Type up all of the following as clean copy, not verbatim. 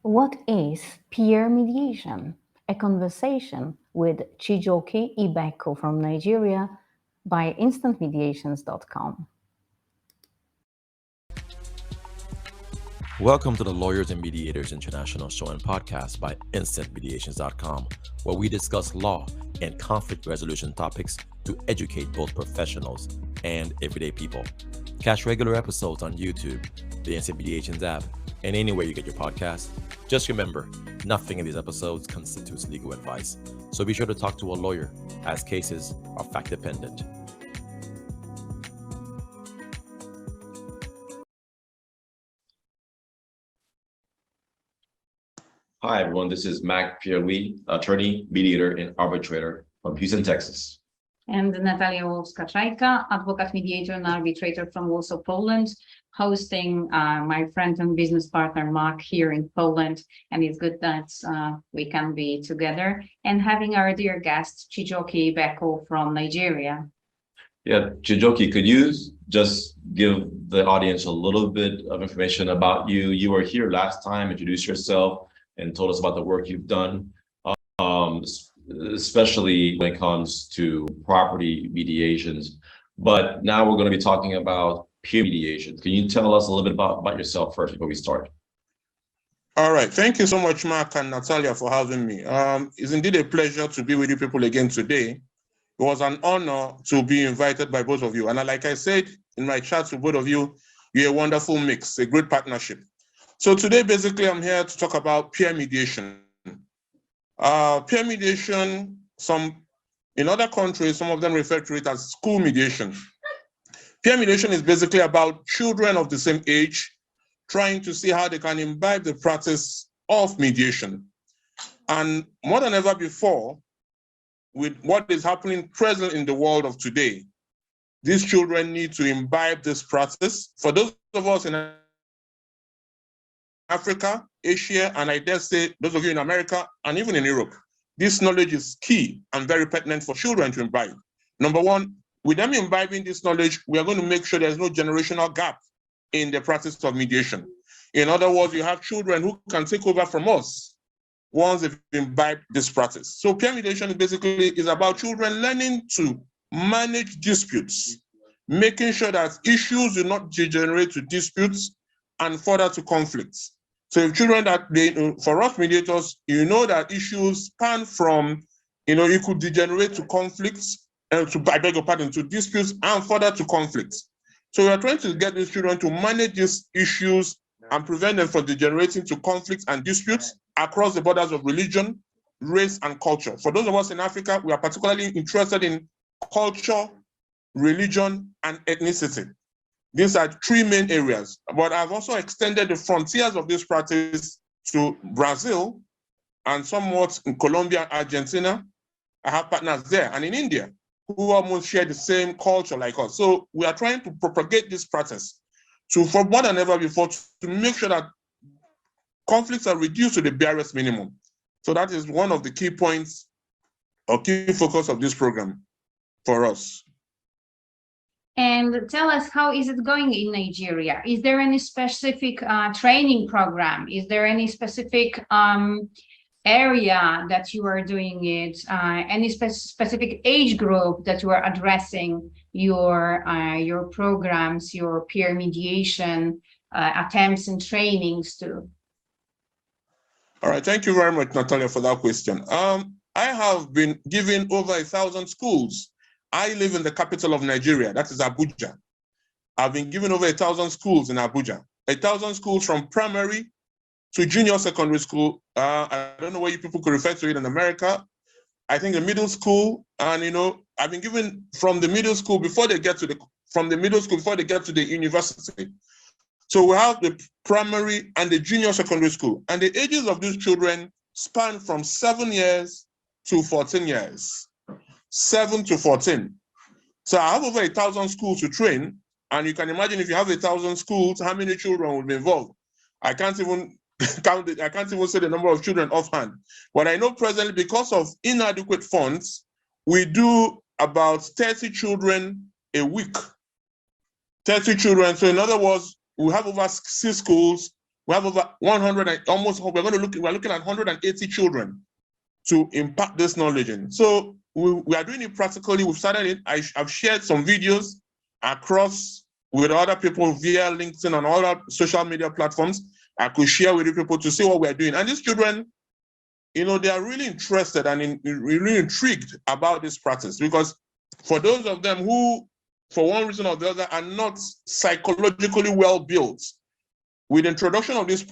What is peer mediation? A conversation with Chijioke Ibeku from Nigeria by instantmediations.com. Welcome to the Lawyers and Mediators International Show and Podcast by instantmediations.com, where we discuss law and conflict resolution topics to educate both professionals and everyday people. Catch regular episodes on YouTube, the Instant Mediations app, and anywhere you get your podcasts. Just remember, nothing in these episodes constitutes legal advice, so be sure to talk to a lawyer, as cases are fact-dependent. Hi, everyone. This is Mac Pierre-Louis, attorney, mediator, and arbitrator from Houston, Texas. And Natalia Wolska-Czajka, advocate, mediator, and arbitrator from Warsaw, Poland, hosting my friend and business partner, Mark, here in Poland. And it's good that we can be together. And having our dear guest, Chijioke Ibeku from Nigeria. Yeah, Chijioke, could you just give the audience a little bit of information about you? You were here last time, introduce yourself, and told us about the work you've done, especially when it comes to property mediations. But now we're going to be talking about peer mediation. Can you tell us a little bit about yourself first before we start? All right. Thank you so much, Mark and Natalia, for having me. It's indeed a pleasure to be with you people again today. It was an honor to be invited by both of you. And like I said in my chat to both of you, you're a wonderful mix, a great partnership. So today, basically, I'm here to talk about peer mediation. Peer mediation, in other countries, some of them refer to it as school mediation. Peer mediation is basically about children of the same age trying to see how they can imbibe the practice of mediation. And more than ever before, with what is happening present in the world of today, these children need to imbibe this practice. For those of us in Africa, Asia, and I dare say those of you in America and even in Europe, this knowledge is key and very pertinent for children to imbibe. Number one, with them imbibing this knowledge, we are going to make sure there's no generational gap in the practice of mediation. In other words, you have children who can take over from us once they've imbibed this practice. So peer mediation basically is about children learning to manage disputes, making sure that issues do not degenerate to disputes and further to conflicts. So if children for us mediators, you know that issues span from, it could degenerate to conflicts, to disputes and further to conflicts. So we are trying to get these children to manage these issues and prevent them from degenerating to conflicts and disputes across the borders of religion, race, and culture. For those of us in Africa, we are particularly interested in culture, religion, and ethnicity. These are three main areas, but I've also extended the frontiers of this practice to Brazil and somewhat in Colombia and Argentina. I have partners there, and in India, who almost share the same culture like us. So we are trying to propagate this practice for more than ever before to make sure that conflicts are reduced to the barest minimum. So that is one of the key points or key focus of this program for us. And tell us, how is it going in Nigeria? Is there any specific training program? Is there any specific area that you are doing it? Any specific age group that you are addressing your programs, your peer mediation attempts and trainings to? All right, thank you very much, Natalia, for that question. I have been giving over 1,000 schools. I live in the capital of Nigeria, that is Abuja. I've been giving over 1,000 schools in Abuja, 1,000 schools from primary to junior secondary school. I don't know what you people could refer to it in America. I think the middle school, and I've been giving from the middle school before they get to the university. So we have the primary and the junior secondary school, and the ages of these children span from 7 years to 14 years. 7 to 14. So I have over 1,000 schools to train, and you can imagine if you have 1,000 schools, how many children will be involved. I can't even count it. I can't even say the number of children offhand. But I know presently, because of inadequate funds, we do about 30 children a week. 30 children. So in other words, we have over 6 schools We have over 100 and almost, we're looking at 180 children to impart this knowledge in. So we are doing it practically. We've started it. I've shared some videos across with other people via LinkedIn and other social media platforms. I could share with you people to see what we're doing. And these children, you know, they are really interested and really intrigued about this practice, because for those of them who, for one reason or the other, are not psychologically well built, with the introduction of this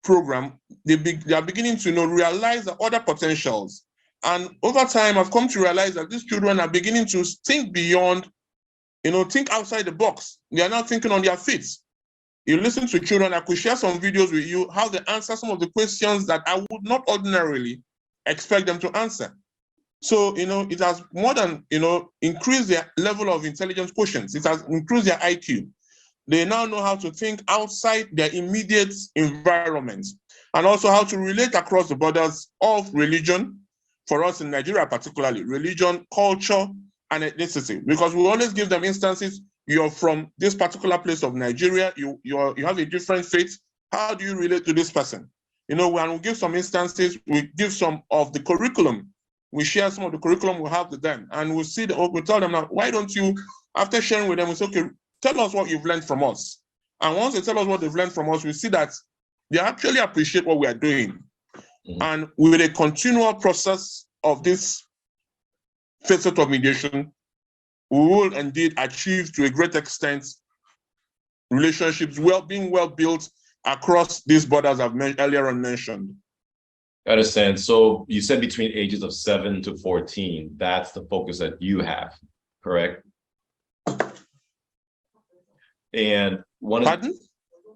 program, they are beginning to, you know, realize the other potentials. And over time, I've come to realize that these children are beginning to think beyond, you know, think outside the box. They are now thinking on their feet. You listen to children, I could share some videos with you, how they answer some of the questions that I would not ordinarily expect them to answer. So, you know, it has more than, you know, increased their level of intelligence quotients. It has increased their IQ. They now know how to think outside their immediate environment, and also how to relate across the borders of religion, for us in Nigeria particularly, religion, culture, and ethnicity. Because we always give them instances, you're from this particular place of Nigeria, you have a different faith, how do you relate to this person? You know, when we give some instances, we give some of the curriculum, we share some of the curriculum we have with them, and we see we tell them now, why don't you, after sharing with them, we say, okay, tell us what you've learned from us. And once they tell us what they've learned from us, we see that they actually appreciate what we are doing. Mm-hmm. And with a continual process of this facet of mediation, we will indeed achieve to a great extent relationships being well built across these borders I've earlier on mentioned. I understand. So you said between ages of 7 to 14, that's the focus that you have, correct? And Pardon?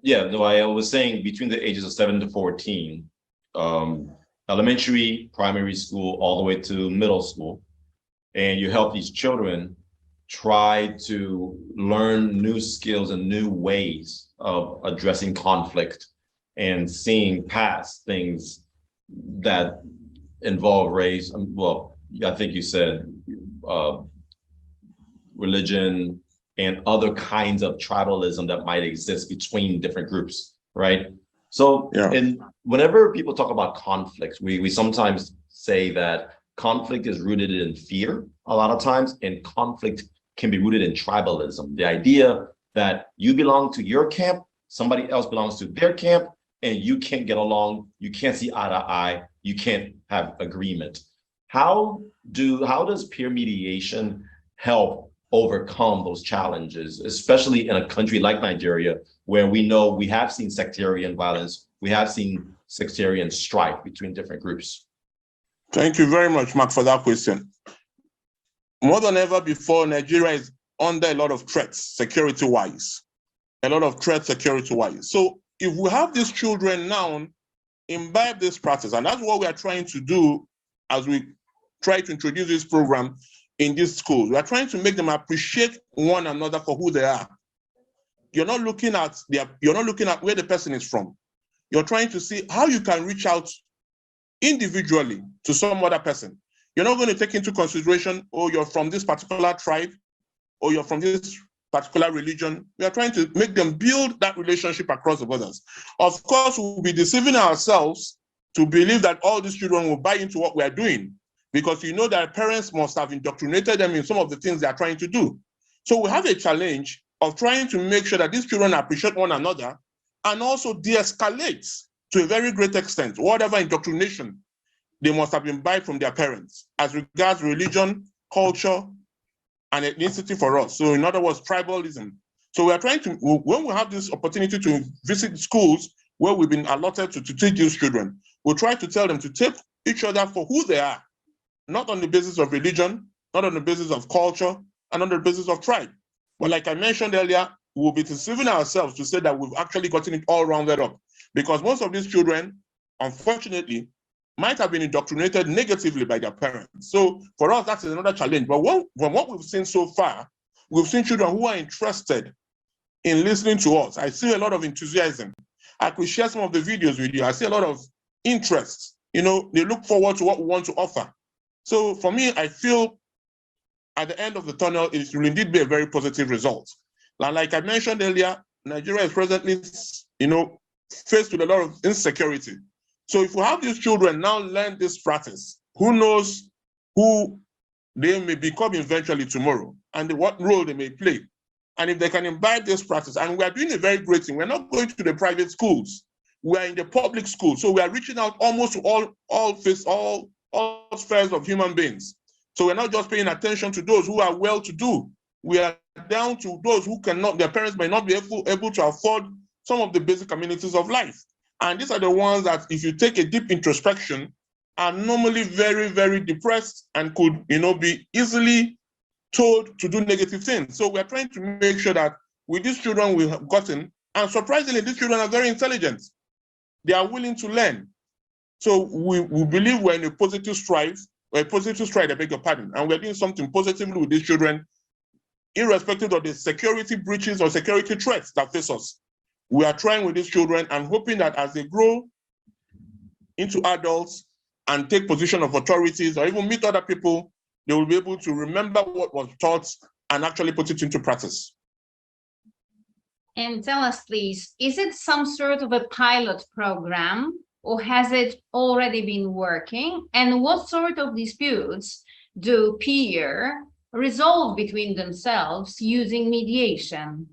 Yeah, no, I was saying between the ages of 7 to 14, elementary, primary school, all the way to middle school, and you help these children try to learn new skills and new ways of addressing conflict and seeing past things that involve race. Well, I think you said religion and other kinds of tribalism that might exist between different groups, right? So, and whenever people talk about conflict, we sometimes say that conflict is rooted in fear a lot of times, and conflict can be rooted in tribalism. The idea that you belong to your camp, somebody else belongs to their camp, and you can't get along, you can't see eye to eye, you can't have agreement. How does peer mediation help overcome those challenges, especially in a country like Nigeria, where we know we have seen sectarian violence, we have seen sectarian strife between different groups? Thank you very much, Mark, for that question. More than ever before, Nigeria is under a lot of threats, security-wise. So if we have these children now imbibe this practice, and that's what we are trying to do as we try to introduce this program in these schools. We are trying to make them appreciate one another for who they are. You're not looking at where the person is from. You're trying to see how you can reach out individually to some other person. You're not going to take into consideration, oh, you're from this particular tribe, or you're from this particular religion. We are trying to make them build that relationship across the borders. Of course, we'll be deceiving ourselves to believe that all these children will buy into what we are doing, because you know their parents must have indoctrinated them in some of the things they are trying to do. So we have a challenge of trying to make sure that these children appreciate one another and also de-escalate to a very great extent whatever indoctrination they must have imbibed from their parents as regards religion, culture, and ethnicity for us. So in other words, tribalism. So we are trying to, when we have this opportunity to visit schools where we've been allotted to teach these children, we'll try to tell them to take each other for who they are, not on the basis of religion, not on the basis of culture, and on the basis of tribe. But like I mentioned earlier, we'll be deceiving ourselves to say that we've actually gotten it all rounded up, because most of these children, unfortunately, might have been indoctrinated negatively by their parents. So for us, that's another challenge. But from what we've seen so far, we've seen children who are interested in listening to us. I see a lot of enthusiasm. I could share some of the videos with you. I see a lot of interest. You know, they look forward to what we want to offer. So for me, I feel at the end of the tunnel, it will indeed be a very positive result. Now, like I mentioned earlier, Nigeria is presently, you know, faced with a lot of insecurity. So if we have these children now learn this practice, who knows who they may become eventually tomorrow and what role they may play. And if they can imbibe this practice, and we are doing a very great thing, we're not going to the private schools, we are in the public schools. So we are reaching out almost to all spheres of human beings. So we're not just paying attention to those who are well-to-do. We are down to those who cannot, their parents may not be able to afford some of the basic amenities of life. And these are the ones that, if you take a deep introspection, are normally very, very depressed and could, be easily told to do negative things. So we're trying to make sure that with these children we have gotten, and surprisingly, these children are very intelligent. They are willing to learn. So we believe we're in a positive stride, I beg your pardon, and we're doing something positively with these children, irrespective of the security breaches or security threats that face us. We are trying with these children and hoping that as they grow into adults and take position of authorities or even meet other people, they will be able to remember what was taught and actually put it into practice. And tell us, please, is it some sort of a pilot program, or has it already been working? And what sort of disputes do peers resolve between themselves using mediation?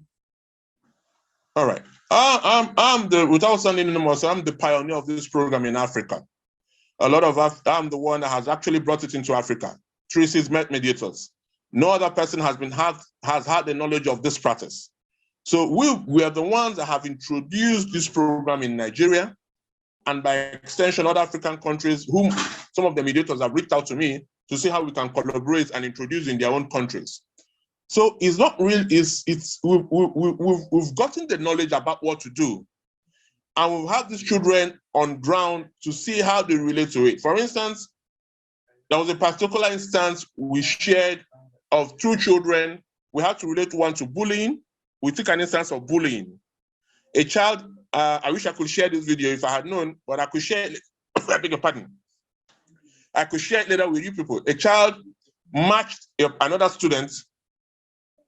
All right. Without sounding anymore, so I'm the pioneer of this program in Africa. I'm the one that has actually brought it into Africa. Tracy's met mediators. No other person has had the knowledge of this practice. So we are the ones that have introduced this program in Nigeria, and by extension, other African countries, whom some of the mediators have reached out to me to see how we can collaborate and introduce in their own countries. So it's not real, we've gotten the knowledge about what to do, and we've had these children on ground to see how they relate to it. For instance, there was a particular instance we shared of two children. We had to relate one to bullying. We took an instance of bullying. A child, I wish I could share this video if I had known, but I could share it. I beg your pardon. I could share it later with you people. A child matched another student.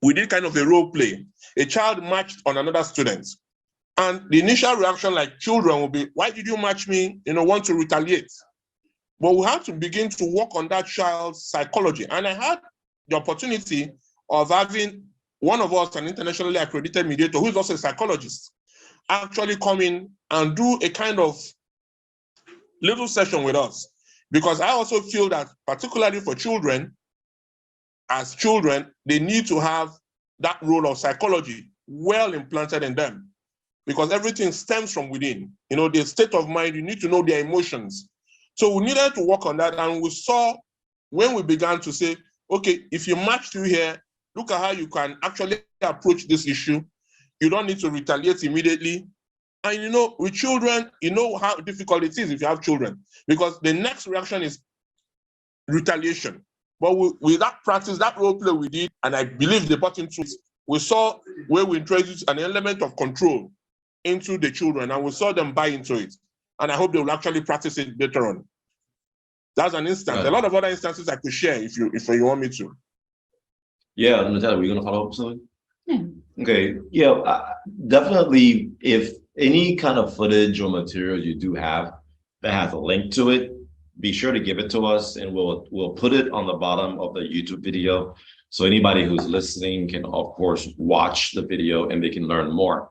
We did kind of a role play. A child matched on another student. And the initial reaction, like children, will be, why did you match me? Want to retaliate. But we have to begin to work on that child's psychology. And I had the opportunity of having one of us, an internationally accredited mediator, who is also a psychologist, actually come in and do a kind of little session with us. Because I also feel that, particularly for children, as children, they need to have that role of psychology well implanted in them, because everything stems from within. The state of mind, you need to know their emotions. So we needed to work on that, and we saw when we began to say, okay, if you match through here, look at how you can actually approach this issue. You don't need to retaliate immediately. And with children, how difficult it is if you have children, because the next reaction is retaliation. But with that practice, that role play we did, and I believe the bottom truth, we saw where we introduced an element of control into the children, and we saw them buy into it. And I hope they will actually practice it later on. That's an instance. Right. A lot of other instances I could share if you want me to. Yeah, Natalia, were you going to follow up with something? Yeah. Okay. Yeah, definitely. If any kind of footage or material you do have that has a link to it, be sure to give it to us, and we'll put it on the bottom of the YouTube video, so anybody who's listening can, of course, watch the video and they can learn more.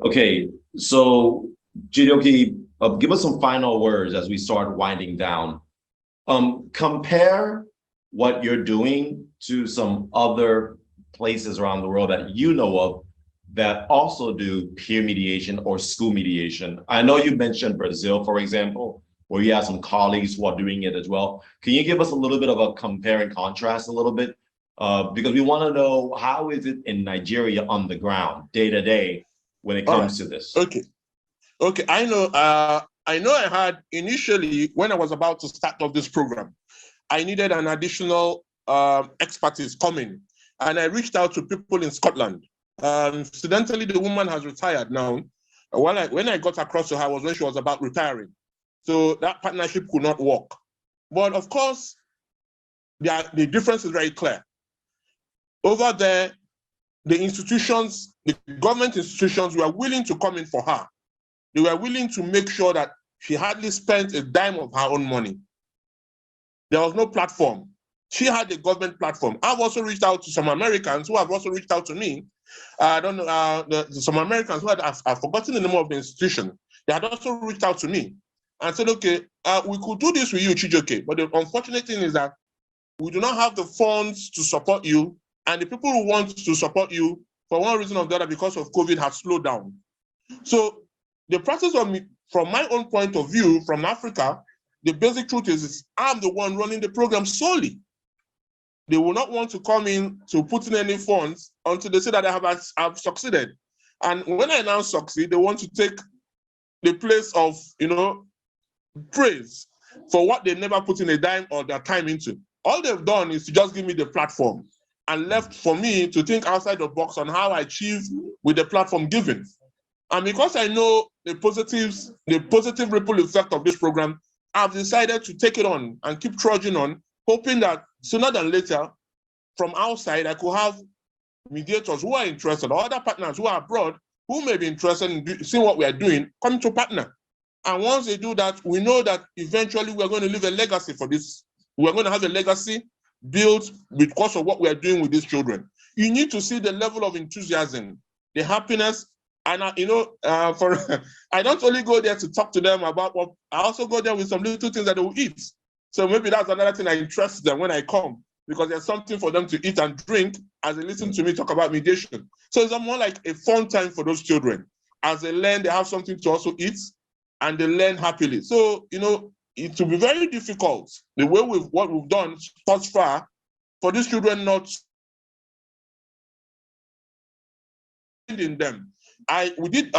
Okay, so Chijioke, give us some final words as we start winding down. Compare what you're doing to some other places around the world that you know of that also do peer mediation or school mediation. I know you mentioned Brazil, for example, where you have some colleagues who are doing it as well. Can you give us a little bit of a compare and contrast a little bit? Because we want to know, how is it in Nigeria on the ground, day to day, when it comes to this? Okay. I know I had initially, when I was about to start off this program, I needed an additional expertise coming, and I reached out to people in Scotland. Incidentally, the woman has retired now. When I got across to her was when she was about retiring. So that partnership could not work. But of course, the difference is very clear. Over there, the institutions, the government institutions were willing to come in for her they were willing to make sure that she hardly spent a dime of her own money. There was no platform. She had a government platform. I've also reached out to some Americans who have also reached out to me. I don't know, some Americans who I've forgotten the name of the institution. They had also reached out to me and said, okay, we could do this with you, Chijioke. But the unfortunate thing is that we do not have the funds to support you. And the people who want to support you, for one reason or the other, because of COVID, have slowed down. So the process of me, from my own point of view, from Africa, the basic truth is I'm the one running the program solely. They will not want to come in to put in any funds until they say that I've succeeded. And when I now succeed, they want to take the place of, praise for what they never put in a dime or their time into. All they've done is to just give me the platform and left for me to think outside the box on how I achieve with the platform given. And because I know the positive ripple effect of this program, I've decided to take it on and keep trudging on, hoping that sooner than later, from outside, I could have mediators who are interested, or other partners who are abroad, who may be interested in seeing what we are doing, come to partner. And once they do that, we know that eventually we're going to leave a legacy for this. We're going to have a legacy built because of what we are doing with these children. You need to see the level of enthusiasm, the happiness. And I don't only go there to talk to them about what, I also go there with some little things that they will eat. So maybe that's another thing that interests them when I come, because there's something for them to eat and drink as they listen to me talk about mediation. So it's more like a fun time for those children. As they learn, they have something to also eat and they learn happily. So, it will be very difficult, the way what we've done thus far, for these children not in them. We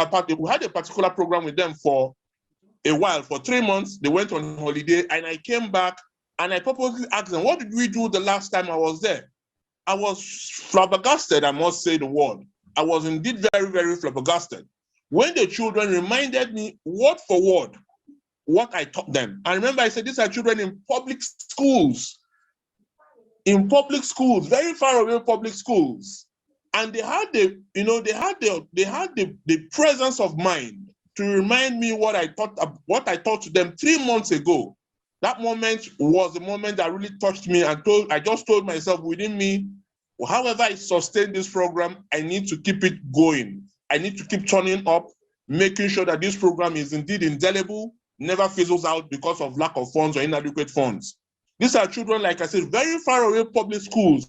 had a particular program with them for a while, for 3 months. They went on holiday and I came back and I purposely asked them, what did we do the last time I was there? I was flabbergasted, I must say the word. I was indeed very, very flabbergasted. When the children reminded me word for word what I taught them. I remember I said, these are children in public schools. In public schools, very far away public schools. And they had the presence of mind to remind me what I taught to them 3 months ago. That moment was the moment that really touched me, and I just told myself within me, however I sustain this program, I need to keep it going. I need to keep turning up, making sure that this program is indeed indelible, never fizzles out because of lack of funds or inadequate funds. These are children, like I said, very far away public schools,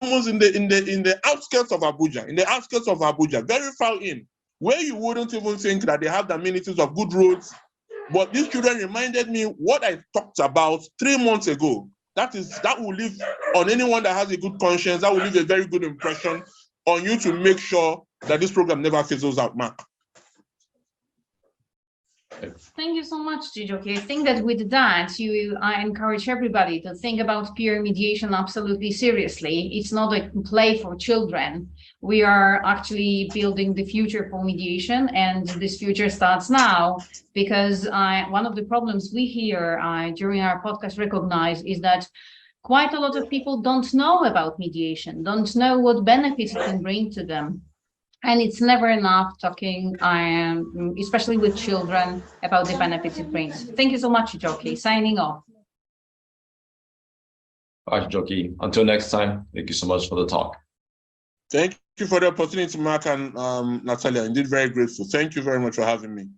almost in the outskirts of Abuja, very far in, where you wouldn't even think that they have the amenities of good roads. But these children reminded me what I talked about 3 months ago. That will leave on anyone that has a good conscience, that will leave a very good impression on you to make sure that this program never fizzles out, Mark. Thank you so much, Chijioke. I think that with that, I encourage everybody to think about peer mediation absolutely seriously. It's not a play for children. We are actually building the future for mediation, and this future starts now, because one of the problems we hear during our podcast Recognize is that quite a lot of people don't know about mediation, don't know what benefits it can bring to them. And it's never enough talking, especially with children, about the benefits it brings. Thank you so much, Chijioke. Signing off. Bye, Chijioke. Until next time, thank you so much for the talk. Thank you for the opportunity, Mark and Natalia. Indeed, very grateful. Thank you very much for having me.